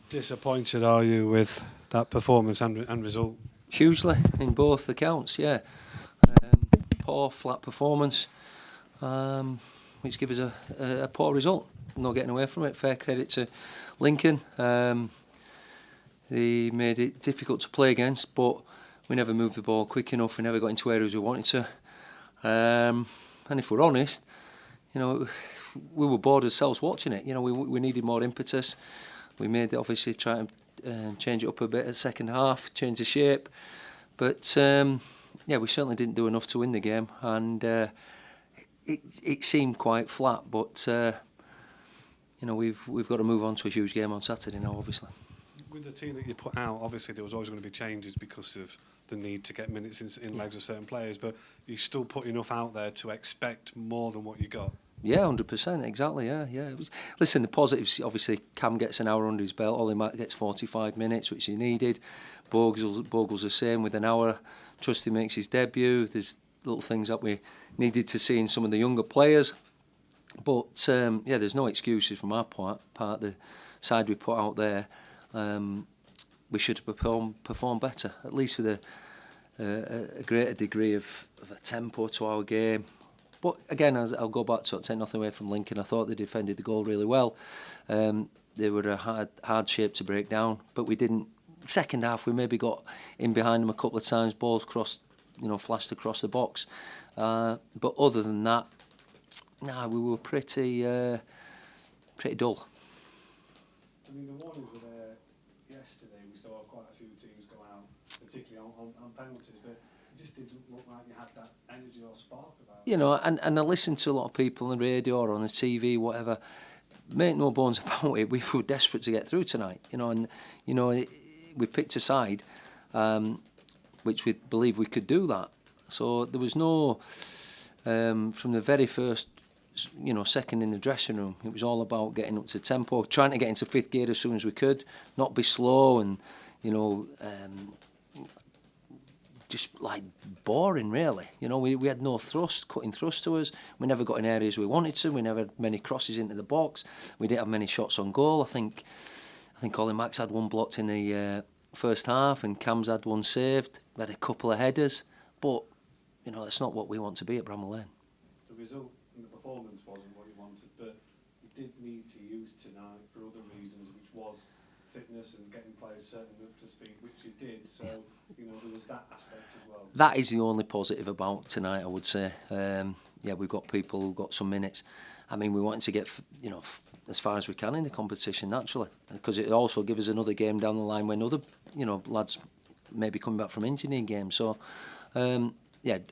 Disappointed are you with that performance and result? Hugely in both accounts, yeah. Poor, flat performance, which gives us a poor result. No getting away from it. Fair credit to Lincoln. They made it difficult to play against, but we never moved the ball quick enough. We never got into areas we wanted to. And if we're honest, we were bored ourselves watching it. We needed more impetus. We made obviously try and change it up a bit at the second half, change the shape, but we certainly didn't do enough to win the game, and it seemed quite flat. But we've got to move on to a huge game on Saturday now, obviously. With the team that you put out, obviously there was always going to be changes because of the need to get minutes in legs of certain players, but you still put enough out there to expect more than what you got. Yeah, 100%, exactly. Yeah. It was. Listen, the positives, obviously, Cam gets an hour under his belt. Ollie Mack gets 45 minutes, which he needed. Bogle's the same with an hour. Trusty makes his debut. There's little things that we needed to see in some of the younger players. But, there's no excuses from our part. The side we put out there, we should have performed better, at least with a greater degree of a tempo to our game. But again, I'll go back to it, take nothing away from Lincoln. I thought they defended the goal really well. They were a hard shape to break down, but we didn't. Second half, we maybe got in behind them a couple of times. Balls crossed, flashed across the box. But other than that, we were pretty dull. I mean, the warnings were there yesterday. We saw quite a few teams go out, particularly on penalties, but it just didn't look like you had that energy or spark about it. And I listened to a lot of people on the radio or on the TV, whatever. Make no bones about it, we were desperate to get through tonight. We picked a side which we believe we could do that. So there was no, from the very first, second in the dressing room, it was all about getting up to tempo, trying to get into fifth gear as soon as we could, not be slow and, just like boring really. We had no cutting thrust to us. We never got in areas we wanted to. We never had many crosses into the box. We didn't have many shots on goal. I think Ollie Max had one blocked in the first half and Cam's had one saved. We had a couple of headers, but that's not what we want to be at Bramall Lane. The result and the performance wasn't what you wanted, but you did need to use tonight for other reasons, which was fitness and getting players certainly up to speed, which you did. So there was that aspect as well. That is the only positive about tonight, I would say. We've got people who've got some minutes. I mean, we wanted to get as far as we can in the competition naturally, because it also gives us another game down the line when other lads may be coming back from injury games. So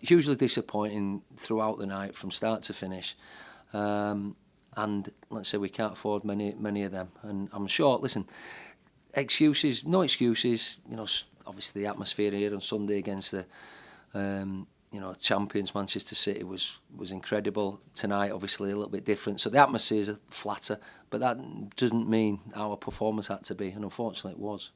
hugely disappointing throughout the night from start to finish. And let's say we can't afford many of them. And I'm sure, listen, no excuses. Obviously the atmosphere here on Sunday against the champions Manchester City was incredible. Tonight, obviously, a little bit different. So the atmosphere is flatter, but that doesn't mean our performance had to be, and unfortunately it was.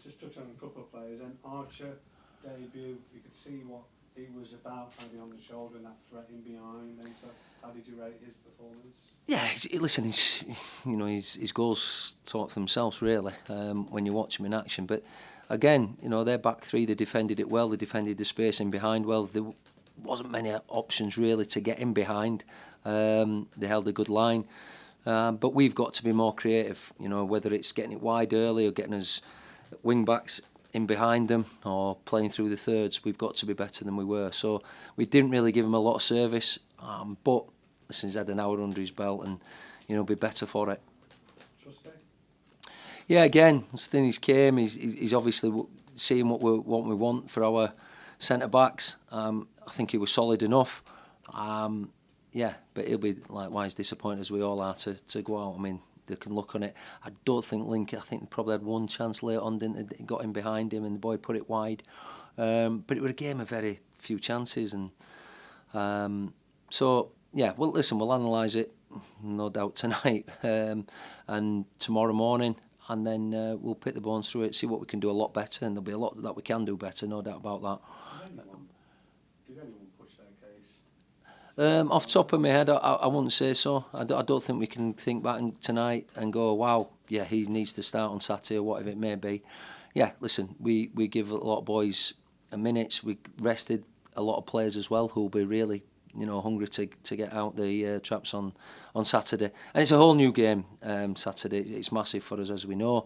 Just touch on a couple of players. And Archer, debut, you could see what he was about, maybe on the shoulder and that threat in behind. And so how did you rate his performance? Yeah, listen, his goals talk for themselves, really, when you watch him in action. But again, their back three, they defended it well. They defended the space in behind well. There wasn't many options, really, to get in behind. They held a good line. But we've got to be more creative, whether it's getting it wide early or getting us wing-backs in behind them or playing through the thirds. We've got to be better than we were. So we didn't really give him a lot of service, but listen, he's had an hour under his belt and, be better for it. Trusty? Yeah, again, as soon as he came, he's obviously seeing what we want for our centre-backs. I think he was solid enough. But he'll be likewise disappointed as we all are to go out. I mean, they can look on it. I don't think Lincoln, I think they probably had one chance late on, didn't they? Got in behind him and the boy put it wide. But it was a game of very few chances. And we'll analyse it, no doubt, tonight and tomorrow morning. And then we'll pick the bones through it, see what we can do a lot better. And there'll be a lot that we can do better, no doubt about that. Did anyone push their case? Off the top of my head, I wouldn't say so. I don't think we can think back tonight and go, wow, yeah, he needs to start on Saturday or whatever it may be. Yeah, listen, we give a lot of boys a minutes. We rested a lot of players as well who will be really, hungry to get out the traps on Saturday. And it's a whole new game Saturday. It's massive for us, as we know.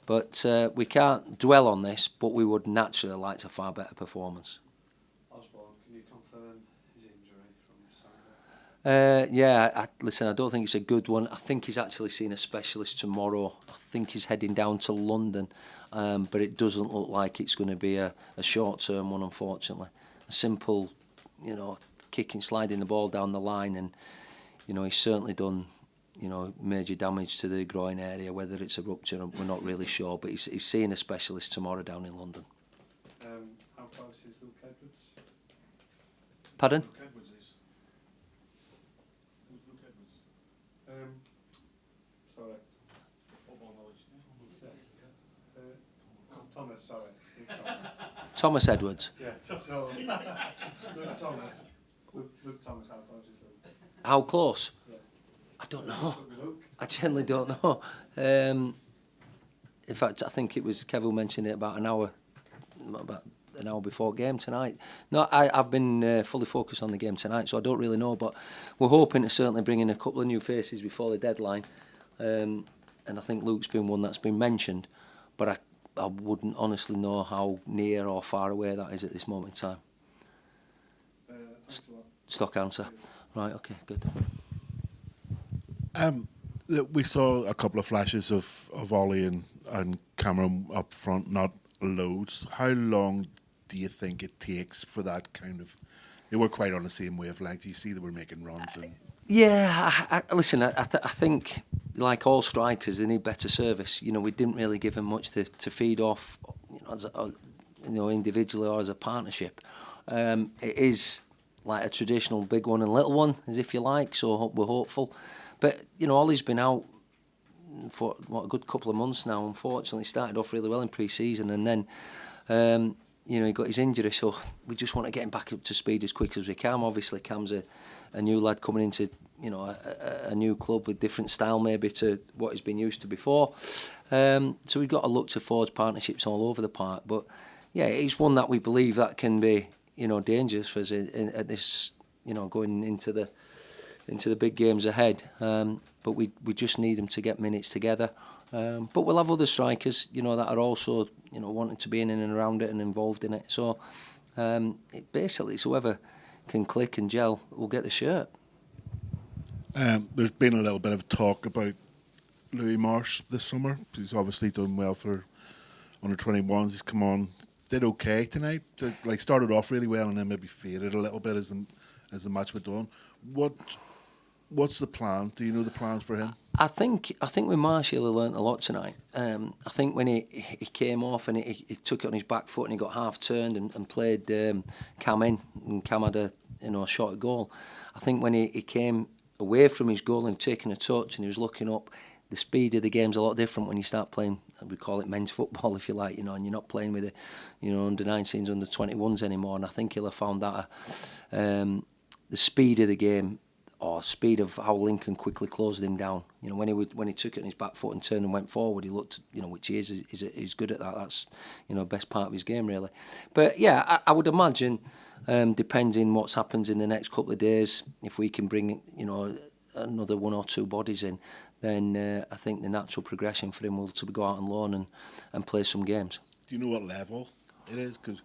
But we can't dwell on this, but we would naturally like a far better performance. Osborne, can you confirm his injury from Saturday? Listen, I don't think it's a good one. I think he's actually seeing a specialist tomorrow. I think he's heading down to London, but it doesn't look like it's going to be a short-term one, unfortunately. A simple, kicking, sliding the ball down the line, and he's certainly done major damage to the groin area. Whether it's a rupture, we're not really sure, but he's seeing a specialist tomorrow down in London. How close is Luke Edwards? Pardon? Luke Edwards is. Who's Luke Edwards? Sorry. Football knowledge. Thomas, sorry. Luke Thomas. Thomas Edwards. Yeah, no, Luke Thomas. Luke Thomas, how close is Luke? How close? Yeah. I don't know. Luke? I generally don't know. In fact, I think it was Kev who mentioned it about an hour before game tonight. No, I've been fully focused on the game tonight, so I don't really know. But we're hoping to certainly bring in a couple of new faces before the deadline. And I think Luke's been one that's been mentioned, but I wouldn't honestly know how near or far away that is at this moment in time. Thanks a lot. Stock answer. Right, okay, good. We saw a couple of flashes of Ollie and Cameron up front, not loads. How long do you think it takes for that kind of... They were quite on the same wavelength. You see they were making runs. And Yeah, listen, I think, like all strikers, they need better service. We didn't really give them much to feed off, as individually or as a partnership. It is like a traditional big one and little one, as if you like, so we're hopeful. But, Ollie's been out for, a good couple of months now, unfortunately. Started off really well in pre-season, and then, he got his injury, so we just want to get him back up to speed as quick as we can. Obviously, Cam's a new lad coming into, a new club with different style maybe to what he's been used to before. So we've got to look to forge partnerships all over the park. But, yeah, it's one that we believe that can be, dangerous for us at this, going into the big games ahead. But we just need them to get minutes together. But we'll have other strikers, that are also, wanting to be in and around it and involved in it. So basically, it's whoever can click and gel will get the shirt. there's been a little bit of talk about Louis Marsh this summer. He's obviously done well for under 21s. He's come on, did okay tonight. Started off really well and then maybe faded a little bit as the match went on. What's the plan? Do you know the plans for him? I think with Marsh, he learnt a lot tonight. I think when he came off and he took it on his back foot and he got half turned and played Cam in, and Cam had a shot at goal. I think when he came away from his goal and taking a touch and he was looking up, the speed of the game's a lot different when you start playing, we call it men's football if you like, and you're not playing with the under 19s, under 21s anymore. And I think he'll have found that the speed of the game, or speed of how Lincoln quickly closed him down. When he took it on his back foot and turned and went forward, he looked, which he is, he's good at that. That's, best part of his game, really. But yeah, I would imagine, depending what's happens in the next couple of days, if we can bring, another one or two bodies in, then I think the natural progression for him will to go out on loan and play some games. Do you know what level it is? Because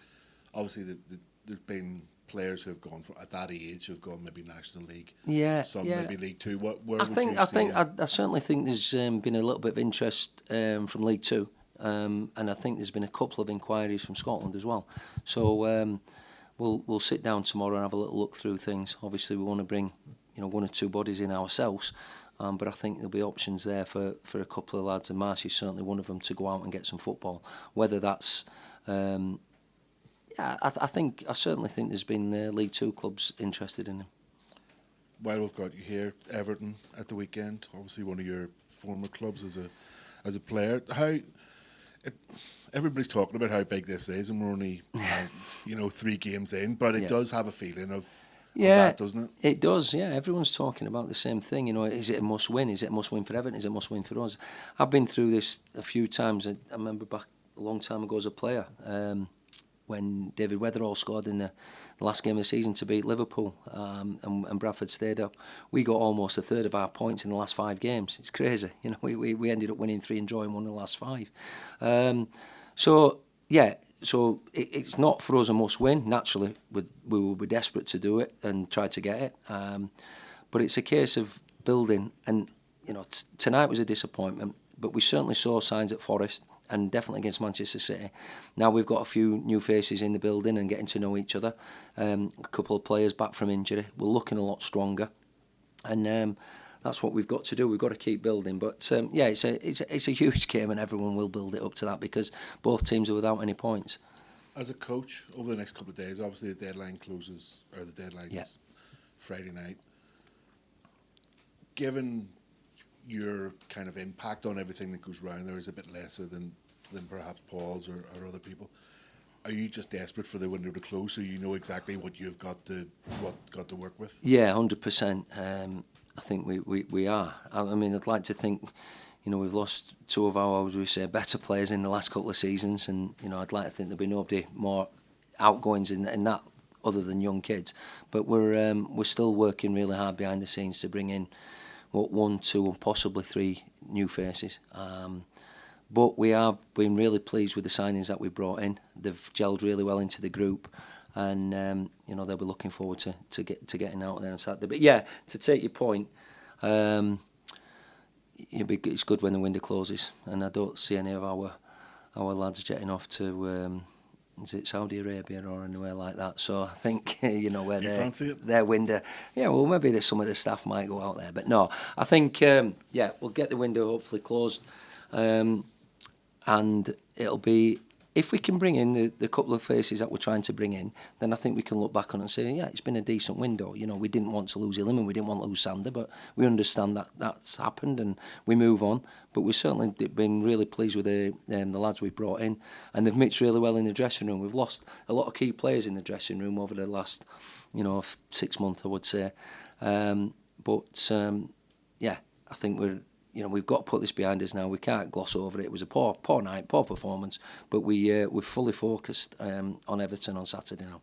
obviously there's been players who have gone at that age, who've gone maybe National League, maybe League Two. I certainly think there's been a little bit of interest from League Two, and I think there's been a couple of inquiries from Scotland as well. So we'll sit down tomorrow and have a little look through things. Obviously, we want to bring one or two bodies in ourselves, but I think there'll be options there for a couple of lads, and Marsh is certainly one of them, to go out and get some football. Whether that's I certainly think there's been League Two clubs interested in him. While we've got you here, Everton at the weekend, obviously one of your former clubs as a player. Everybody's talking about how big this is, and we're only 3 games in, but it does have a feeling of Yeah, that, doesn't it? It does, yeah. Everyone's talking about the same thing. You know, is it a must-win? Is it a must-win for Everton? Is it a must-win for us? I've been through this a few times. I remember back a long time ago as a player, when David Weatherall scored in the last game of the season to beat Liverpool, and Bradford stayed up. We got almost a third of our points in the last 5 games. It's crazy. You know, we ended up winning 3 and drawing 1 in the last 5. So it's not for us a must-win. Naturally, we will be desperate to do it and try to get it. But it's a case of building. And you know, tonight was a disappointment, but we certainly saw signs at Forest and definitely against Manchester City. Now we've got a few new faces in the building and getting to know each other. A couple of players back from injury. We're looking a lot stronger, and that's what we've got to do. We've got to keep building. But yeah, it's a huge game, and everyone will build it up to that because both teams are without any points. As a coach, over the next couple of days, obviously the deadline is Friday night. Given your kind of impact on everything that goes round there is a bit lesser than perhaps Paul's or other people. Are you just desperate for the window to close so you know exactly what you've got to work with? Yeah, 100%. I think we are. I mean, I'd like to think, you know, we've lost 2 of our, we say, better players in the last couple of seasons, and you know, I'd like to think there'll be nobody more outgoings in that other than young kids. But we're still working really hard behind the scenes to bring in 1, 2, and possibly 3 new faces. But we are been really pleased with the signings that we brought in. They've gelled really well into the group, and you know, they'll be looking forward to getting out there on Saturday. But yeah, to take your point, it's good when the window closes, and I don't see any of our lads jetting off to is it Saudi Arabia or anywhere like that. So I think you know where their window. Yeah, well maybe some of the staff might go out there, but no, I think yeah, we'll get the window hopefully closed, and it'll be. If we can bring in the couple of faces that we're trying to bring in, then I think we can look back on it and say, yeah, it's been a decent window. You know, we didn't want to lose Illiman, we didn't want to lose Sander, but we understand that that's happened and we move on. But we've certainly been really pleased with the lads we've brought in, and they've mixed really well in the dressing room. We've lost a lot of key players in the dressing room over the last, 6 months, I would say. But yeah, I think we've got to put this behind us now. We can't gloss over it. It was a poor night, poor performance, but we're fully focused on Everton on Saturday now.